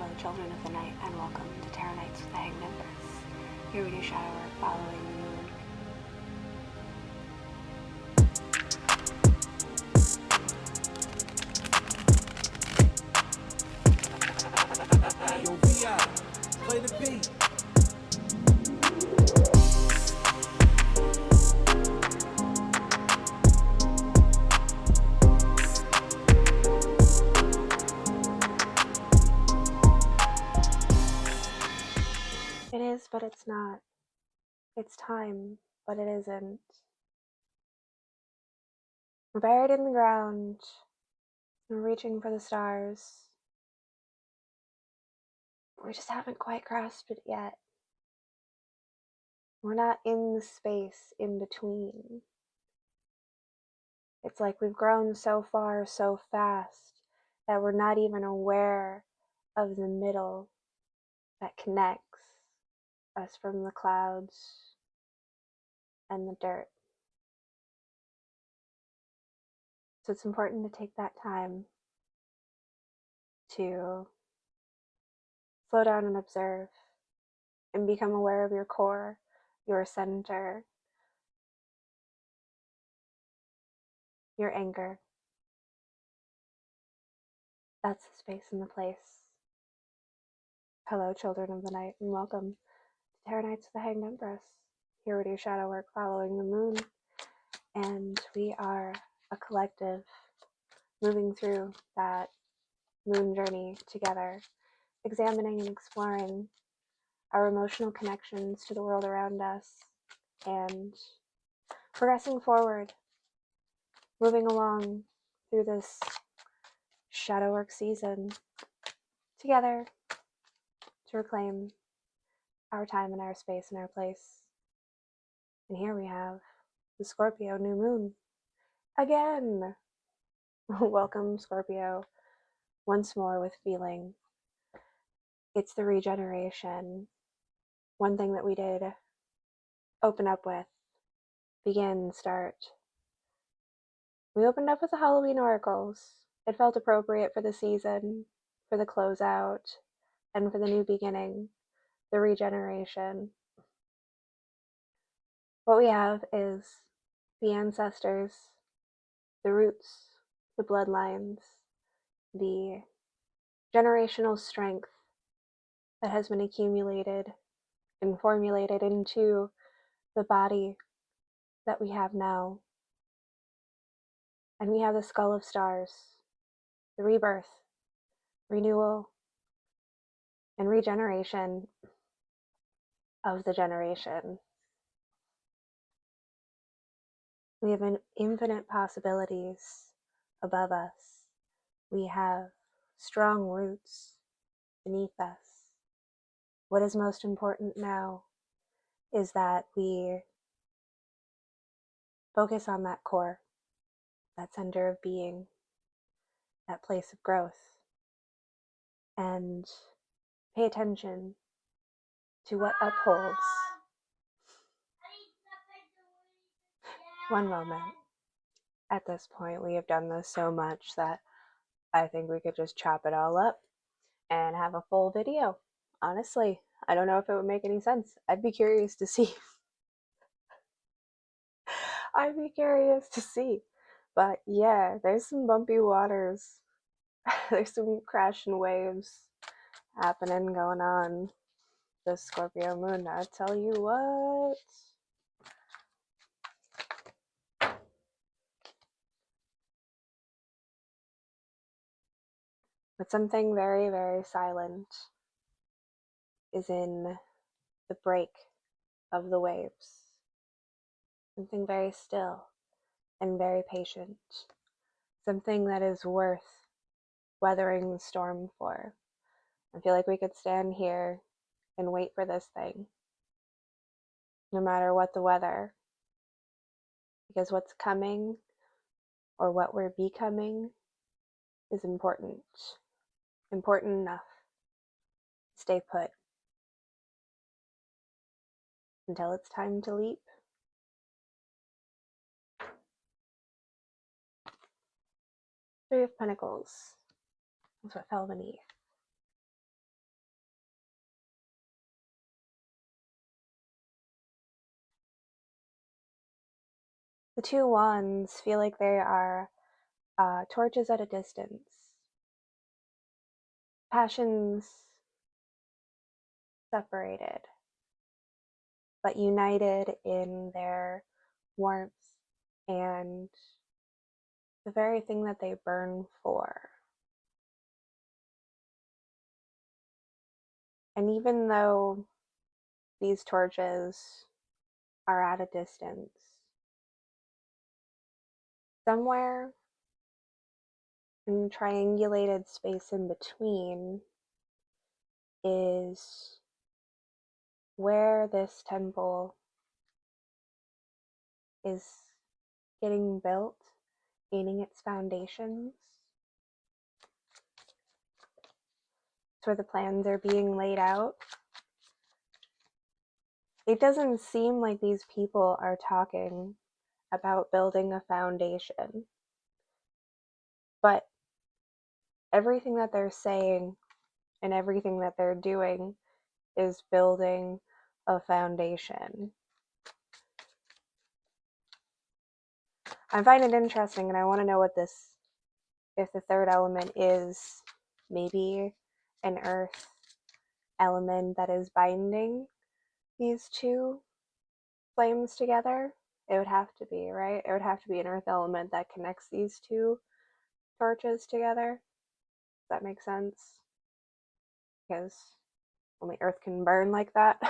Hello, children of the night, and welcome to Tarot Nights with the Hanged Empress. Here we do shadow work following the moon. Yo, VI, play the beat. It is, but it's not. It's time, but it isn't. We're buried in the ground. We're reaching for the stars. We just haven't quite grasped it yet. We're not in the space in between. It's like we've grown so far so fast that we're not even aware of the middle that connects us from the clouds and the dirt. So it's important to take that time to slow down and observe and become aware of your core, your center, your anger. That's the space and the place. Hello, children of the night, and welcome to Tarot Nights with the Hanged Empress. Here we do shadow work following the moon, and we are a collective moving through that moon journey together, examining and exploring our emotional connections to the world around us, and progressing forward, moving along through this shadow work season together to reclaim our time and our space and our place. And here we have the Scorpio new moon again. Welcome, Scorpio, once more with feeling. It's the regeneration. One thing that we did open up with, begin, start. We opened up with the Halloween oracles. It felt appropriate for the season, for the closeout, and for the new beginning, the regeneration. What we have is the ancestors, the roots, the bloodlines, the generational strength that has been accumulated and formulated into the body that we have now. And we have the skull of stars, the rebirth, renewal, and regeneration of the generation. We have infinite possibilities above us. We have strong roots beneath us. What is most important now is that we focus on that core, that center of being, that place of growth, and pay attention to what upholds. One moment. At this point, we have done this so much that I think we could just chop it all up and have a full video. Honestly, I don't know if it would make any sense. I'd be curious to see. But yeah, there's some bumpy waters. There's some crashing waves happening, going on. The Scorpio moon, I tell you what. But something very, very silent is in the break of the waves. Something very still and very patient. Something that is worth weathering the storm for. I feel like we could stand here and wait for this thing, no matter what the weather. Because what's coming, or what we're becoming, is important. Important enough. Stay put until it's time to leap. Three of Pentacles. That's what fell beneath. The two wands feel like they are torches at a distance. Passions separated, but united in their warmth and the very thing that they burn for. And even though these torches are at a distance, somewhere in triangulated space in between is where this temple is getting built, gaining its foundations. It's where the plans are being laid out. It doesn't seem like these people are talking about building a foundation, but everything that they're saying and everything that they're doing is building a foundation. I find it interesting, and I want to know what this, if the third element is maybe an earth element that is binding these two flames together. It would have to be, right? It would have to be an earth element that connects these two torches together. Does that make sense? Because only earth can burn like that. If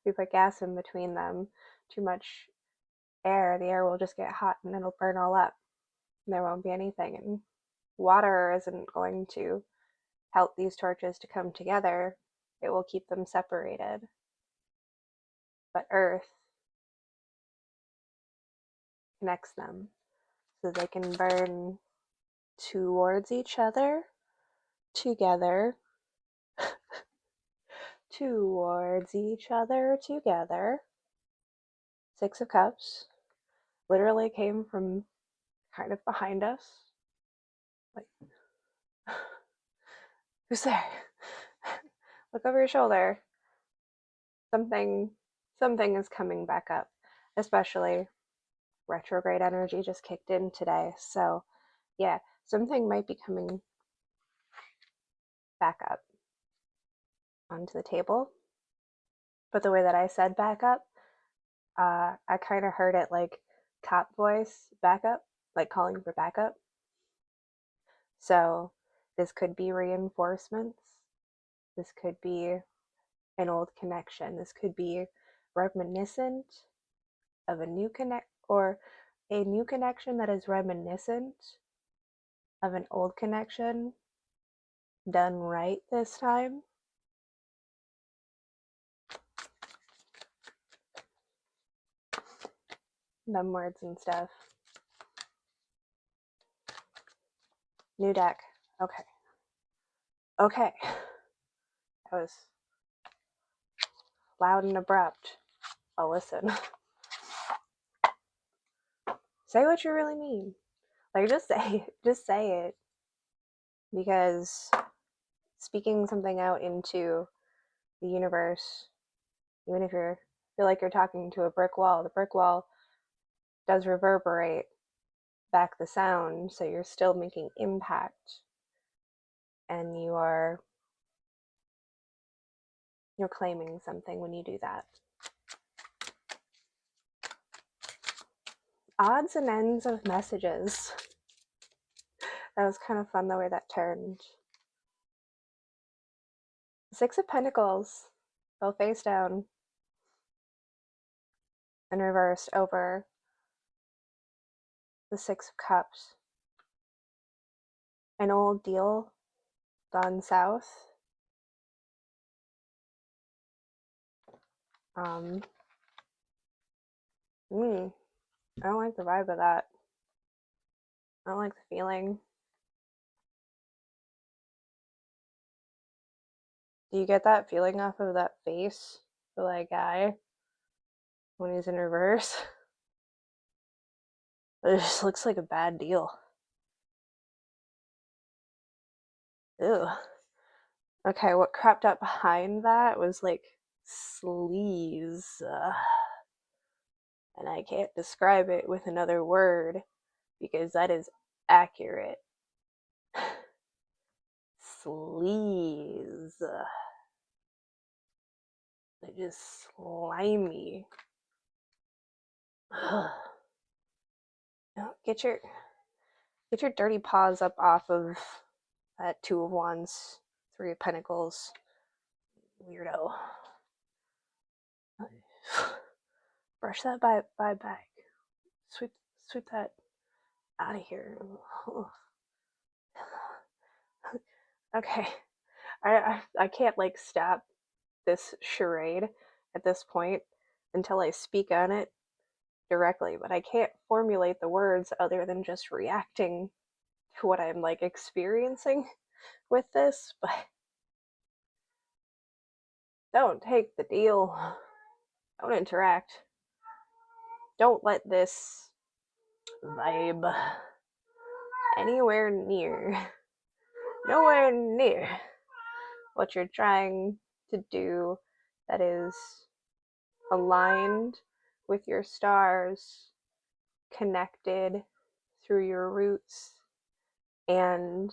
you put gas in between them, too much air, the air will just get hot and it'll burn all up. And there won't be anything. And water isn't going to help these torches to come together. It will keep them separated. But earth connects them so they can burn towards each other, together, towards each other, together. Six of Cups literally came from kind of behind us. Like, who's there? Look over your shoulder. Something is coming back up, especially retrograde energy just kicked in today. So yeah, something might be coming back up onto the table. But the way that I said back up, I kind of heard it like cop voice backup, like calling for backup. So this could be reinforcements. This could be an old connection. This could be reminiscent of a new connect, or a new connection that is reminiscent of an old connection done right this time. Them words and stuff. New deck. Okay. Okay. That was loud and abrupt. I'll listen. Say what you really mean. Like, just say it. Because speaking something out into the universe, even if you feel like you're talking to a brick wall, the brick wall does reverberate back the sound, so you're still making impact, and you're claiming something when you do that. Odds and ends of messages. That was kind of fun the way that turned. Six of Pentacles fell face down and reversed over the Six of Cups. An old deal gone south. I don't like the vibe of that. I don't like the feeling. Do you get that feeling off of that face for that guy when he's in reverse? It just looks like a bad deal. Ew. Okay, what crept up behind that was like sleaze. and I can't describe it with another word because that is accurate. Sleaze. They're just slimy. Get your dirty paws up off of that Two of Wands, Three of Pentacles. Weirdo. Brush that by back. Sweep that out of here. Okay. I can't like stop this charade at this point until I speak on it directly, but I can't formulate the words other than just reacting to what I'm like experiencing with this. But don't take the deal. Don't interact. Don't let this vibe anywhere near, nowhere near what you're trying to do that is aligned with your stars, connected through your roots, and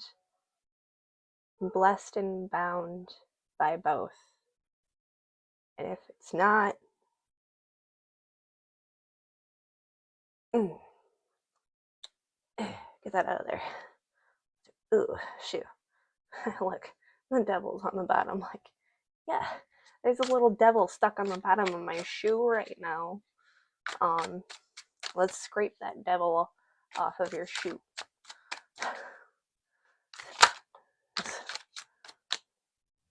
blessed and bound by both. And if it's not, get that out of there. Ooh, shoot. Look, the devil's on the bottom. Like, yeah, there's a little devil stuck on the bottom of my shoe right now. Let's scrape that devil off of your shoe.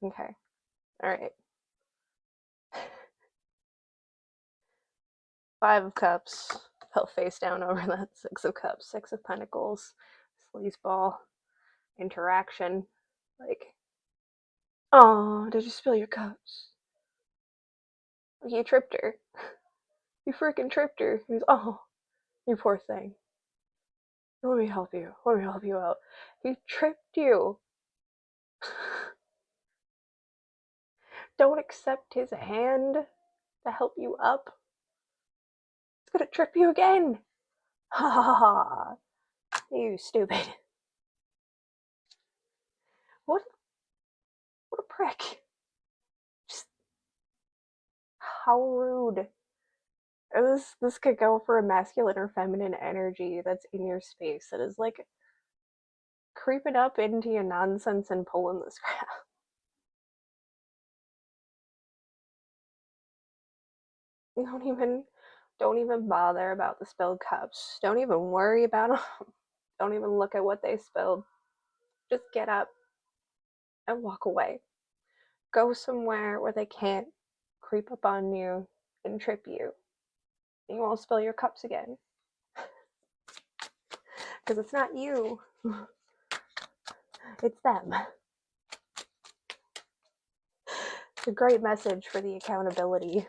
Okay. All right. Five of Cups fell face down over that Six of Cups. Six of Pentacles, sleazeball, interaction. Like, oh, did you spill your cups? You tripped her. You freaking tripped her. He was, oh, you poor thing. Let me help you. Let me help you out. He tripped you. Don't accept his hand to help you up. He's gonna trip you again. Ha ha ha. You stupid. What a prick. Just how rude. This could go for a masculine or feminine energy that's in your space that is like creeping up into your nonsense and pulling this crap. Don't even bother about the spilled cups. Don't even worry about them. Don't even look at what they spilled. Just get up and walk away. Go somewhere where they can't creep up on you and trip you. You won't spill your cups again. Because it's not you. It's them. It's a great message for the accountability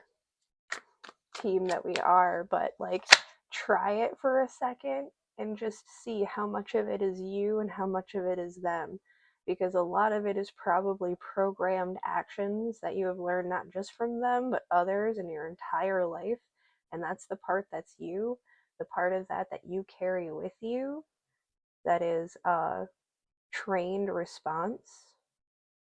team that we are, but like try it for a second and just see how much of it is you and how much of it is them, because a lot of it is probably programmed actions that you have learned not just from them but others in your entire life, and that's the part that's you, the part of that you carry with you that is a trained response.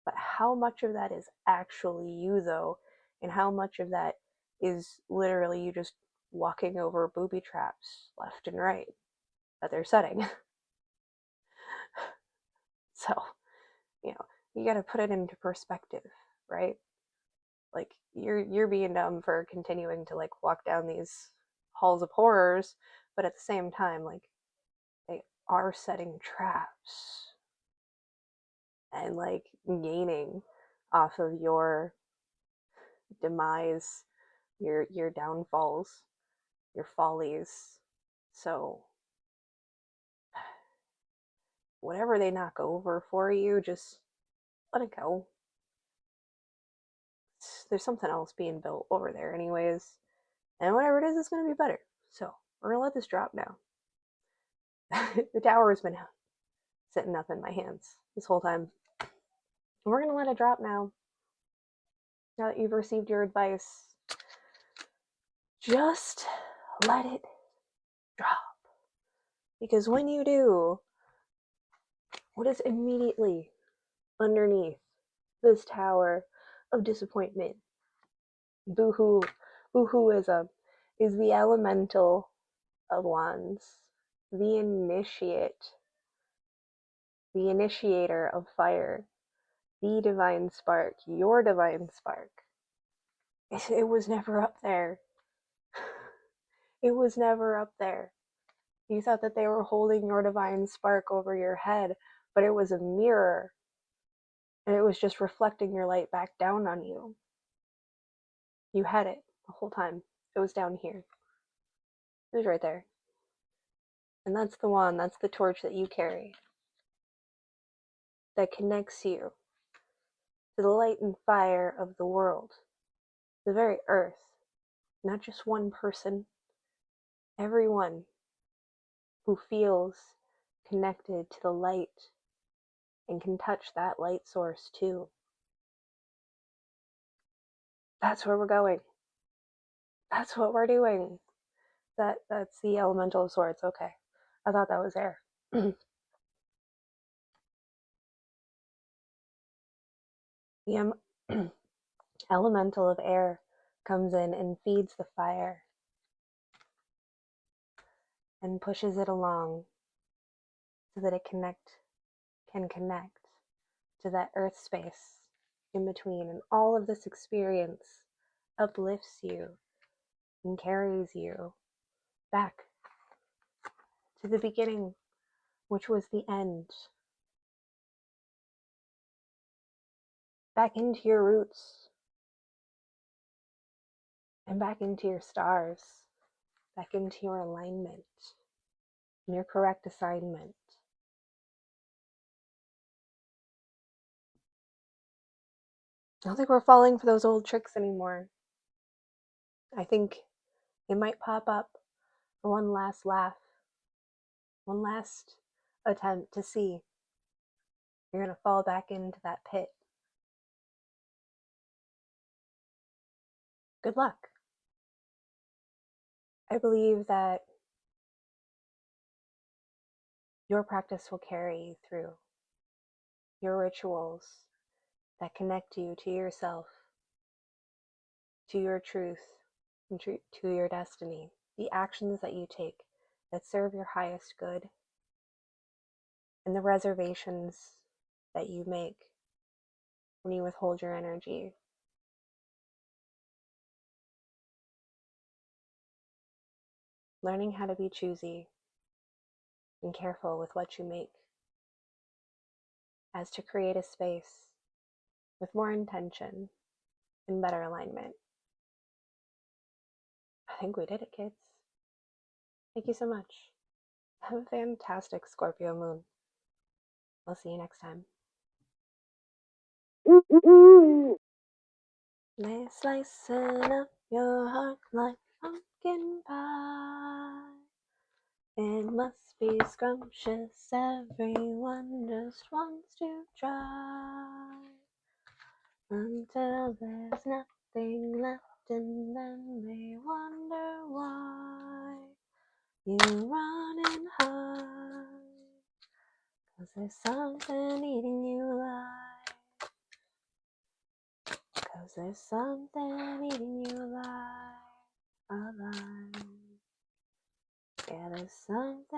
But how much of that is actually you though, and how much of that is literally you just walking over booby traps left and right that they're setting? So, you got to put it into perspective, right? Like you're being dumb for continuing to like walk down these halls of horrors, but at the same time, like they are setting traps and like gaining off of your demise, your downfalls, your follies. So whatever they knock over for you, just let it go. There's something else being built over there anyways, and whatever it is, it's going to be better. So we're going to let this drop now. The tower has been sitting up in my hands this whole time. And we're going to let it drop now. Now that you've received your advice, just let it drop. Because when you do, what is immediately underneath this tower of disappointment, boohooism, is the elemental of wands, the initiator of fire, the divine spark, your divine spark. It was never up there. It was never up there. You thought that they were holding your divine spark over your head, but it was a mirror, and it was just reflecting your light back down on you. You had it the whole time. It was down here. It was right there. And that's the wand, that's the torch that you carry, that connects you to the light and fire of the world, the very earth. Not just one person, everyone who feels connected to the light and can touch that light source too. That's where we're going. That's what we're doing. That's the elemental of swords. Okay. I thought that was air. The elemental of air comes in and feeds the fire and pushes it along so that it can connect to that earth space in between. And all of this experience uplifts you and carries you back to the beginning, which was the end. Back into your roots and back into your stars, back into your alignment and your correct assignment. I don't think we're falling for those old tricks anymore. I think it might pop up for one last laugh, one last attempt to see you're going to fall back into that pit. Good luck. I believe that your practice will carry you through your rituals that connect you to yourself, to your truth, and to your destiny. The actions that you take that serve your highest good, and the reservations that you make when you withhold your energy. Learning how to be choosy and careful with what you make, as to create a space with more intention and better alignment. I think we did it, kids. Thank you so much. Have a fantastic Scorpio moon. I'll see you next time. They're slicing up your heart like pumpkin pie. It must be scrumptious, everyone just wants to try. Until there's nothing left and then they wonder why. You run and hide, 'cause there's something eating you alive. 'Cause there's something eating you alive. Yeah, there's something